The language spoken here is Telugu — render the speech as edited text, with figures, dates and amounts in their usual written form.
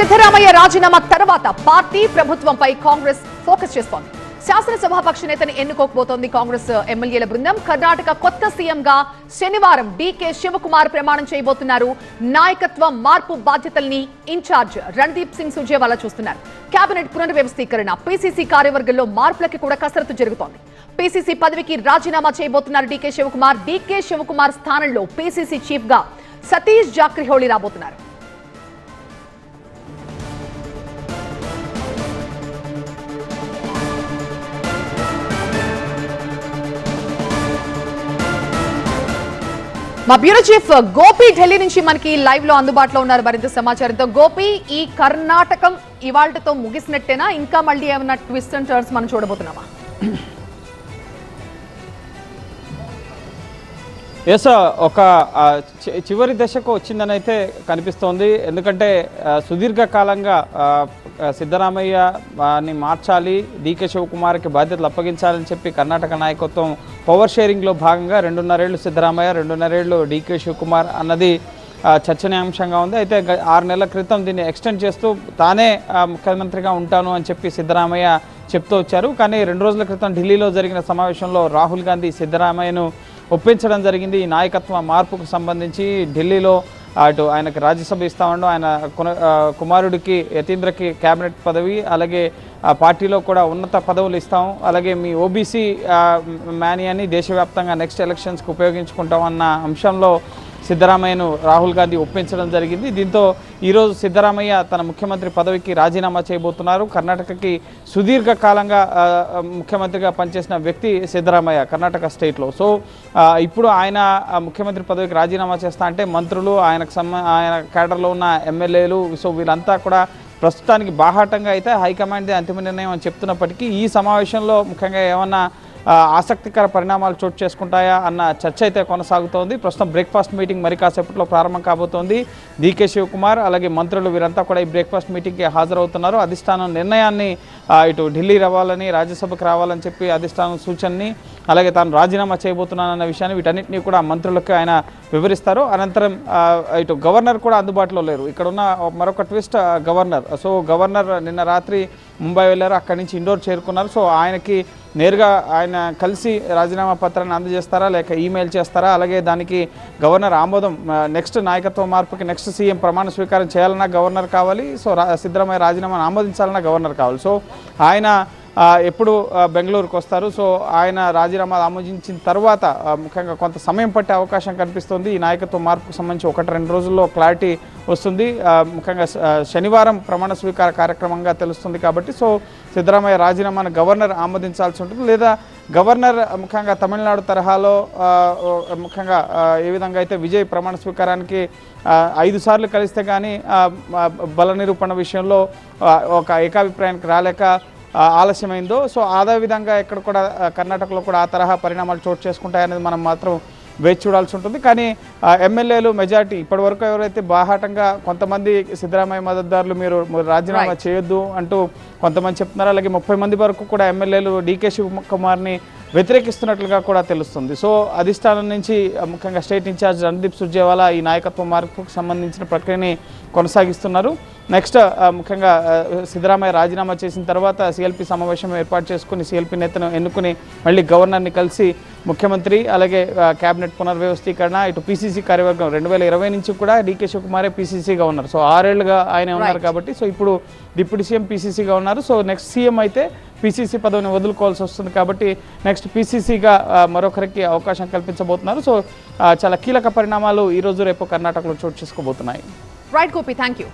సిద్ధరామయ్య రాజీనామా తర్వాత పార్టీ ప్రభుత్వంపై కాంగ్రెస్ ఫోకస్ చేస్తోంది. శాసనసభాపక్ష నేతను ఎన్నుకోకపోతోంది కాంగ్రెస్ ఎమ్మెల్యేల బృందం. కర్ణాటక కొత్త సీఎంగా శనివారం డీకే శివకుమార్ ప్రమాణం చేయబోతున్నారు. నాయకత్వ మార్పు బాధ్యతల్ని ఇన్ఛార్జ్ రణదీప్ సింగ్ సుర్జేవాలా చూస్తున్నారు. కేబినెట్ పునర్వ్యవస్థీకరణ, పీసీసీ కార్యవర్గంలో మార్పులకి కూడా కసరత్తు జరుగుతోంది. పీసీసీ పదవికి రాజీనామా చేయబోతున్నారు డీకే శివకుమార్. డీకే శివకుమార్ స్థానంలో పీసీసీ చీఫ్ గా సతీష్ జాక్రిహోళి రాబోతున్నారు. మా బ్యూరో చీఫ్ గోపి ఢిల్లీ నుంచి మనకి లైవ్ లో అందుబాటులో ఉన్నారు మరింత సమాచారంతో. గోపి, ఈ కర్ణాటకం ఇవాళ్లతో ముగిసినట్టేనా, ఇంకా మళ్ళీ ఏమైనా ట్విస్ట్ అండ్ టర్న్స్ మనం చూడబోతున్నామా? ఎస్, ఒక చివరి దశకు వచ్చిందని అయితే కనిపిస్తోంది. ఎందుకంటే సుదీర్ఘకాలంగా సిద్ధరామయ్యని మార్చాలి, డీకే శివకుమార్కి బాధ్యతలు అప్పగించాలని చెప్పి కర్ణాటక నాయకత్వం పవర్ షేరింగ్లో భాగంగా 2.5 ఏళ్లు సిద్ధరామయ్య, 2.5 ఏళ్లు డీకే శివకుమార్ అన్నది చర్చనీయాంశంగా ఉంది. అయితే 6 నెలల క్రితం దీన్ని ఎక్స్టెండ్ చేస్తూ తానే ముఖ్యమంత్రిగా ఉంటాను అని చెప్పి సిద్ధరామయ్య చెప్తూ వచ్చారు. కానీ 2 రోజుల క్రితం ఢిల్లీలో జరిగిన సమావేశంలో రాహుల్ గాంధీ సిద్ధరామయ్యను ఒప్పించడం జరిగింది. ఈ నాయకత్వ మార్పుకు సంబంధించి ఢిల్లీలో అటు ఆయనకు రాజ్యసభ ఇస్తామండో, ఆయన కుమారుడికి యతీంద్రకి క్యాబినెట్ పదవి, అలాగే పార్టీలో కూడా ఉన్నత పదవులు ఇస్తాం, అలాగే మీ ఓబీసీ మేనియాని దేశవ్యాప్తంగా నెక్స్ట్ ఎలక్షన్స్కి ఉపయోగించుకుంటాం అన్న అంశంలో సిద్ధరామయ్యను రాహుల్ గాంధీ ఒప్పించడం జరిగింది. దీంతో ఈరోజు సిద్ధరామయ్య తన ముఖ్యమంత్రి పదవికి రాజీనామా చేయబోతున్నారు. కర్ణాటకకి సుదీర్ఘకాలంగా ముఖ్యమంత్రిగా పనిచేసిన వ్యక్తి సిద్ధరామయ్య కర్ణాటక స్టేట్లో. సో ఇప్పుడు ఆయన ముఖ్యమంత్రి పదవికి రాజీనామా చేస్తా అంటే మంత్రులు, ఆయన కేడర్లో ఉన్న ఎమ్మెల్యేలు, సో వీళ్ళంతా కూడా ప్రస్తుతానికి బాహాటంగా అయితే హైకమాండ్దే అంతిమ నిర్ణయం అని చెప్తున్నప్పటికీ ఈ సమావేశంలో ముఖ్యంగా ఏమన్నా ఆసక్తికర పరిణామాలు చోటు చేసుకుంటాయా అన్న చర్చ అయితే కొనసాగుతోంది. ప్రస్తుతం బ్రేక్ఫాస్ట్ మీటింగ్ మరి కాసేపట్లో ప్రారంభం కాబోతోంది. డీకే శివకుమార్ అలాగే మంత్రులు వీరంతా కూడా ఈ బ్రేక్ఫాస్ట్ మీటింగ్కి హాజరవుతున్నారు. అధిష్టానం నిర్ణయాన్ని ఇటు ఢిల్లీ రావాలని, రాజ్యసభకు రావాలని చెప్పి అధిష్టానం సూచనని, అలాగే తాను రాజీనామా చేయబోతున్నానన్న విషయాన్ని వీటన్నిటినీ కూడా మంత్రులకు ఆయన వివరిస్తారు. అనంతరం ఇటు గవర్నర్ కూడా అందుబాటులో లేరు. ఇక్కడ ఉన్న మరొక ట్విస్ట్ గవర్నర్. సో గవర్నర్ నిన్న రాత్రి ముంబై వెళ్ళారు, అక్కడి నుంచి ఇండోర్ చేరుకున్నారు. సో ఆయనకి నేరుగా ఆయన కలిసి రాజీనామా పత్రాన్ని అందజేస్తారా లేక ఈమెయిల్ చేస్తారా, అలాగే దానికి గవర్నర్ ఆమోదం, నెక్స్ట్ నాయకత్వ మార్పుకి నెక్స్ట్ సీఎం ప్రమాణ స్వీకారం చేయాలన్నా గవర్నర్ కావాలి, సో సిద్ధరామయ్య రాజీనామాను ఆమోదించాలన్నా గవర్నర్ కావాలి. సో ఆయన ఎప్పుడు బెంగళూరుకు వస్తారు. సో ఆయన రాజీనామా ఆమోదించిన తర్వాత ముఖ్యంగా కొంత సమయం పట్టే అవకాశం కనిపిస్తుంది. ఈ నాయకత్వ మార్పుకు సంబంధించి 1-2 రోజుల్లో క్లారిటీ వస్తుంది. ముఖ్యంగా శనివారం ప్రమాణ స్వీకార కార్యక్రమంగా తెలుస్తుంది కాబట్టి సో సిద్ధరామయ్య రాజీనామాను గవర్నర్ ఆమోదించాల్సి ఉంటుంది, లేదా గవర్నర్ ముఖ్యంగా తమిళనాడు తరహాలో ముఖ్యంగా ఏ విధంగా అయితే విజయ్ ప్రమాణ స్వీకారానికి 5 సార్లు కలిస్తే కానీ బల నిరూపణ విషయంలో ఒక ఏకాభిప్రాయానికి రాలేక ఆలస్యమైందో, సో అదే విధంగా ఇక్కడ కూడా కర్ణాటకలో కూడా ఆ తరహా పరిణామాలు చోటు చేసుకుంటాయనేది మనం మాత్రం వేచి చూడాల్సి ఉంటుంది. కానీ ఎమ్మెల్యేలు మెజార్టీ ఇప్పటివరకు ఎవరైతే బాహాటంగా కొంతమంది సిద్ధరామయ్య మద్దతుదారులు మీరు రాజీనామా చేయొద్దు అంటూ కొంతమంది చెప్తున్నారు, అలాగే 30 మంది వరకు కూడా ఎమ్మెల్యేలు డీకే శివకుమార్ని వ్యతిరేకిస్తున్నట్లుగా కూడా తెలుస్తుంది. సో అధిష్టానం నుంచి ముఖ్యంగా స్టేట్ ఇన్ఛార్జ్ రణదీప్ సుర్జేవాలా ఈ నాయకత్వ మార్పుకు సంబంధించిన ప్రక్రియని కొనసాగిస్తున్నారు. నెక్స్ట్ ముఖ్యంగా సిద్ధరామయ్య రాజీనామా చేసిన తర్వాత సిఎల్పి సమావేశం ఏర్పాటు చేసుకుని సిఎల్పి నేతను ఎన్నుకుని మళ్ళీ గవర్నర్ని కలిసి ముఖ్యమంత్రి అలాగే కేబినెట్ పునర్వ్యవస్థీకరణ, ఇటు పీసీసీ కార్యవర్గం 2020 నుంచి కూడా డీకే శివకుమారే పీసీసీగా ఉన్నారు. సో 6 ఏళ్లుగా ఆయన ఉన్నారు కాబట్టి సో ఇప్పుడు డిప్యూటీ సీఎం పీసీసీగా ఉన్నారు. సో నెక్స్ట్ సీఎం అయితే పీసీసీ పదవిని వదులుకోవాల్సి వస్తుంది కాబట్టి నెక్స్ట్ పీసీసీగా మరొకరికి అవకాశం కల్పించబోతున్నారు. సో చాలా కీలక పరిణామాలు ఈరోజు రేపు కర్ణాటకలో చోటు చేసుకోబోతున్నాయి. Right Gopi, thank you.